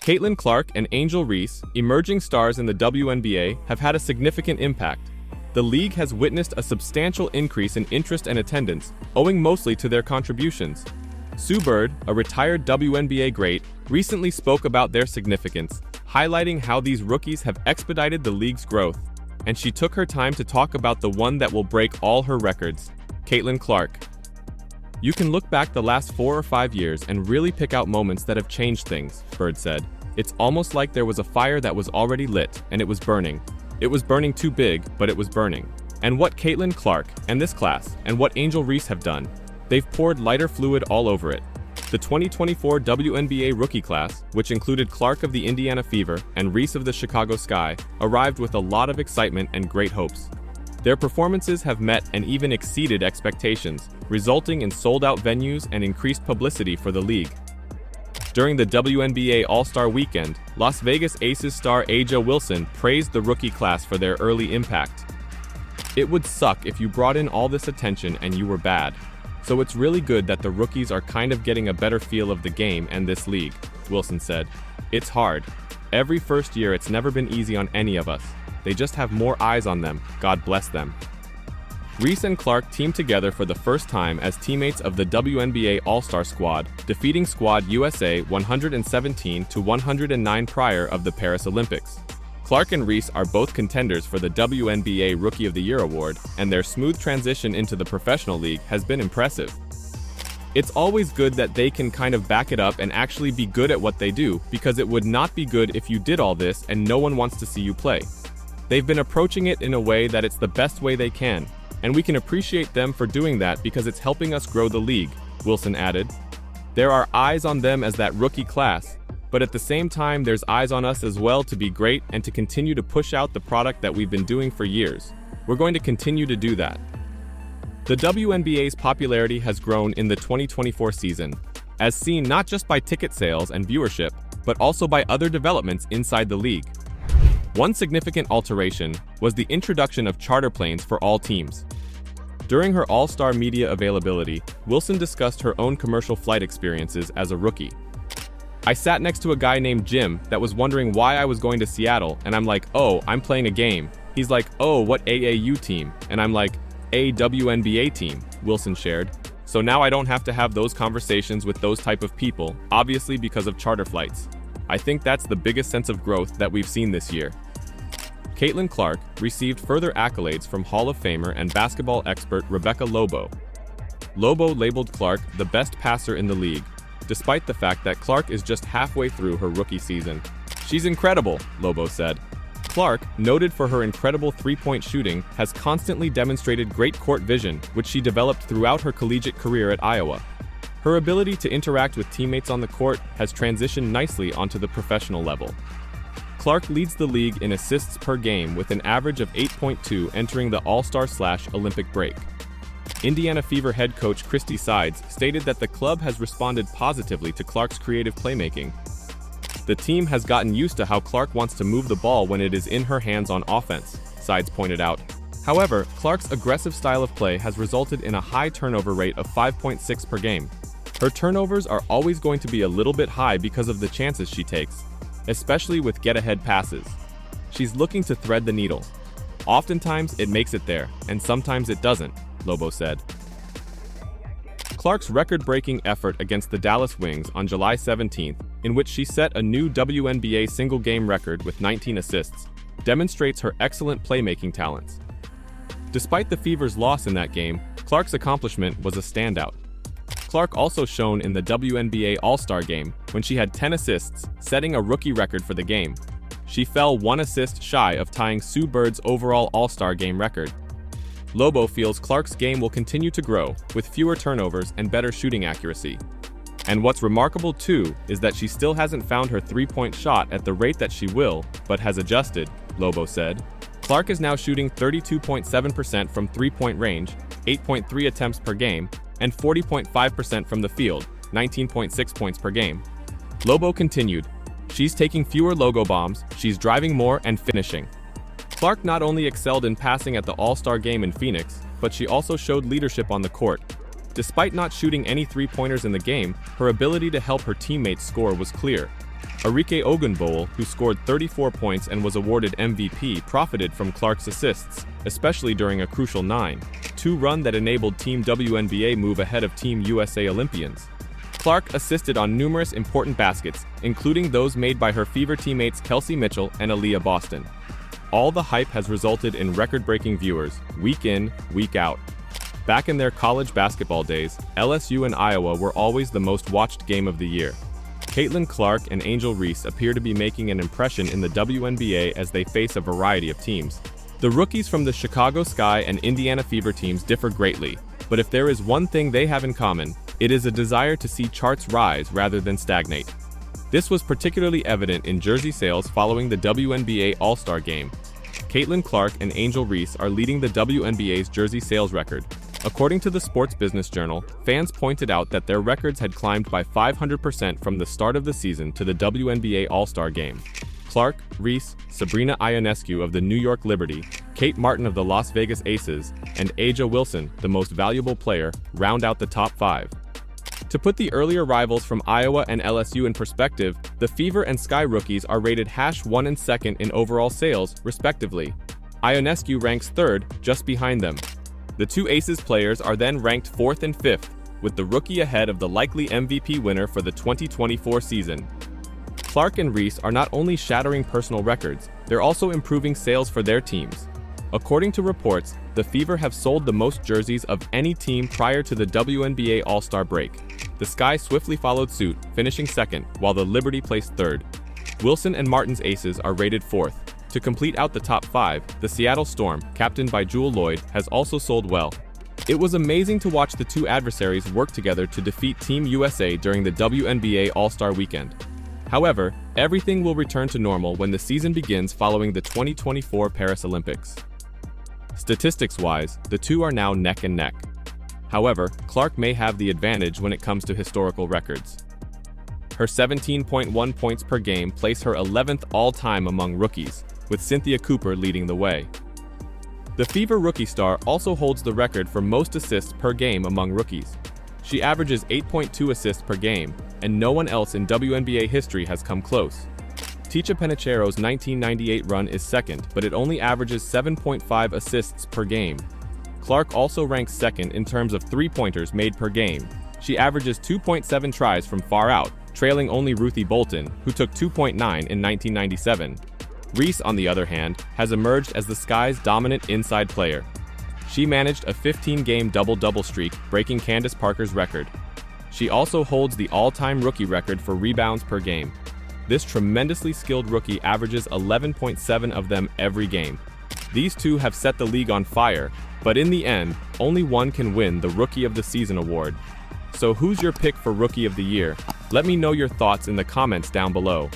Caitlyn Clark and Angel Reese, emerging stars in the WNBA, have had a significant impact. The league has witnessed a substantial increase in interest and attendance, owing mostly to their contributions. Sue Bird, a retired WNBA great, recently spoke about their significance, highlighting how these rookies have expedited the league's growth. And she took her time to talk about the one that will break all her records, Caitlyn Clark. "You can look back the last 4 or 5 years and really pick out moments that have changed things," Bird said. "It's almost like there was a fire that was already lit, and it was burning. It was burning too big, but it was burning." And what Caitlyn Clark and this class and what Angel Reese have done, they've poured lighter fluid all over it. The 2024 WNBA rookie class, which included Clark of the Indiana Fever and Reese of the Chicago Sky, arrived with a lot of excitement and great hopes. Their performances have met and even exceeded expectations, resulting in sold-out venues and increased publicity for the league. During the WNBA All-Star Weekend, Las Vegas Aces star A'ja Wilson praised the rookie class for their early impact. "It would suck if you brought in all this attention and you were bad. So it's really good that the rookies are kind of getting a better feel of the game and this league," Wilson said. "It's hard. Every first year it's never been easy on any of us. They just have more eyes on them, God bless them." Reese and Clark teamed together for the first time as teammates of the WNBA All-Star Squad, defeating Squad USA 117-109 prior of the Paris Olympics. Clark and Reese are both contenders for the WNBA Rookie of the Year award, and their smooth transition into the professional league has been impressive. It's always good that they can kind of back it up and actually be good at what they do, because it would not be good if you did all this and no one wants to see you play. They've been approaching it in a way that it's the best way they can, and we can appreciate them for doing that because it's helping us grow the league, Wilson added. "There are eyes on them as that rookie class, but at the same time there's eyes on us as well to be great and to continue to push out the product that we've been doing for years. We're going to continue to do that." The WNBA's popularity has grown in the 2024 season, as seen not just by ticket sales and viewership, but also by other developments inside the league. One significant alteration was the introduction of charter planes for all teams. During her All-Star media availability, Wilson discussed her own commercial flight experiences as a rookie. "I sat next to a guy named Jim that was wondering why I was going to Seattle, and I'm like, oh, I'm playing a game. He's like, oh, what AAU team? And I'm like, a WNBA team," Wilson shared. "So now I don't have to have those conversations with those type of people, obviously because of charter flights. I think that's the biggest sense of growth that we've seen this year." Caitlyn Clark received further accolades from Hall of Famer and basketball expert Rebecca Lobo. Lobo labeled Clark the best passer in the league, despite the fact that Clark is just halfway through her rookie season. "She's incredible," Lobo said. Clark, noted for her incredible three-point shooting, has constantly demonstrated great court vision, which she developed throughout her collegiate career at Iowa. Her ability to interact with teammates on the court has transitioned nicely onto the professional level. Clark leads the league in assists per game with an average of 8.2 entering the All-Star/Olympic break. Indiana Fever head coach Christy Sides stated that the club has responded positively to Clark's creative playmaking. "The team has gotten used to how Clark wants to move the ball when it is in her hands on offense," Sides pointed out. However, Clark's aggressive style of play has resulted in a high turnover rate of 5.6 per game. Her turnovers are always going to be a little bit high because of the chances she takes, especially with get-ahead passes. She's looking to thread the needle. Oftentimes it makes it there, and sometimes it doesn't, Lobo said. Clark's record-breaking effort against the Dallas Wings on July 17th, in which she set a new WNBA single-game record with 19 assists, demonstrates her excellent playmaking talents. Despite the Fever's loss in that game, Clark's accomplishment was a standout. Clark also shone in the WNBA All-Star game when she had 10 assists, setting a rookie record for the game. She fell one assist shy of tying Sue Bird's overall All-Star game record. Lobo feels Clark's game will continue to grow, with fewer turnovers and better shooting accuracy. And what's remarkable too is that she still hasn't found her three-point shot at the rate that she will, but has adjusted, Lobo said. Clark is now shooting 32.7% from three-point range, 8.3 attempts per game, and 40.5% from the field, 19.6 points per game. Lobo continued, "She's taking fewer logo bombs, she's driving more and finishing." Clark not only excelled in passing at the All-Star game in Phoenix, but she also showed leadership on the court. Despite not shooting any three-pointers in the game, her ability to help her teammates score was clear. Arike Ogunbowale, who scored 34 points and was awarded MVP, profited from Clark's assists, especially during a crucial 9-2 run that enabled Team WNBA move ahead of Team USA Olympians. Clark assisted on numerous important baskets, including those made by her Fever teammates Kelsey Mitchell and Aaliyah Boston. All the hype has resulted in record-breaking viewers, week in, week out. Back in their college basketball days, LSU and Iowa were always the most watched game of the year. Caitlyn Clark and Angel Reese appear to be making an impression in the WNBA as they face a variety of teams. The rookies from the Chicago Sky and Indiana Fever teams differ greatly, but if there is one thing they have in common, it is a desire to see charts rise rather than stagnate. This was particularly evident in jersey sales following the WNBA All-Star Game. Caitlyn Clark and Angel Reese are leading the WNBA's jersey sales record. According to the Sports Business Journal, fans pointed out that their records had climbed by 500% from the start of the season to the WNBA All-Star Game. Clark, Reese, Sabrina Ionescu of the New York Liberty, Kate Martin of the Las Vegas Aces, and Aja Wilson, the most valuable player, round out the top 5. To put the earlier rivals from Iowa and LSU in perspective, the Fever and Sky rookies are rated #1 and 2nd in overall sales, respectively. Ionescu ranks 3rd, just behind them. The two Aces players are then ranked 4th and 5th, with the rookie ahead of the likely MVP winner for the 2024 season. Clark and Reese are not only shattering personal records, they're also improving sales for their teams. According to reports, the Fever have sold the most jerseys of any team prior to the WNBA All-Star break. The Sky swiftly followed suit, finishing 2nd, while the Liberty placed 3rd. Wilson and Martin's Aces are rated 4th. To complete out the top 5, the Seattle Storm, captained by Jewel Lloyd, has also sold well. It was amazing to watch the two adversaries work together to defeat Team USA during the WNBA All-Star Weekend. However, everything will return to normal when the season begins following the 2024 Paris Olympics. Statistics-wise, the two are now neck and neck. However, Clark may have the advantage when it comes to historical records. Her 17.1 points per game place her 11th all-time among rookies, with Cynthia Cooper leading the way. The Fever rookie star also holds the record for most assists per game among rookies. She averages 8.2 assists per game, and no one else in WNBA history has come close. Ticha Penicheiro's 1998 run is 2nd, but it only averages 7.5 assists per game. Clark also ranks 2nd in terms of three-pointers made per game. She averages 2.7 tries from far out, trailing only Ruthie Bolton, who took 2.9 in 1997. Reese, on the other hand, has emerged as the Sky's dominant inside player. She managed a 15-game double-double streak, breaking Candace Parker's record. She also holds the all-time rookie record for rebounds per game. This tremendously skilled rookie averages 11.7 of them every game. These two have set the league on fire, but in the end, only one can win the Rookie of the Season award. So who's your pick for Rookie of the Year? Let me know your thoughts in the comments down below.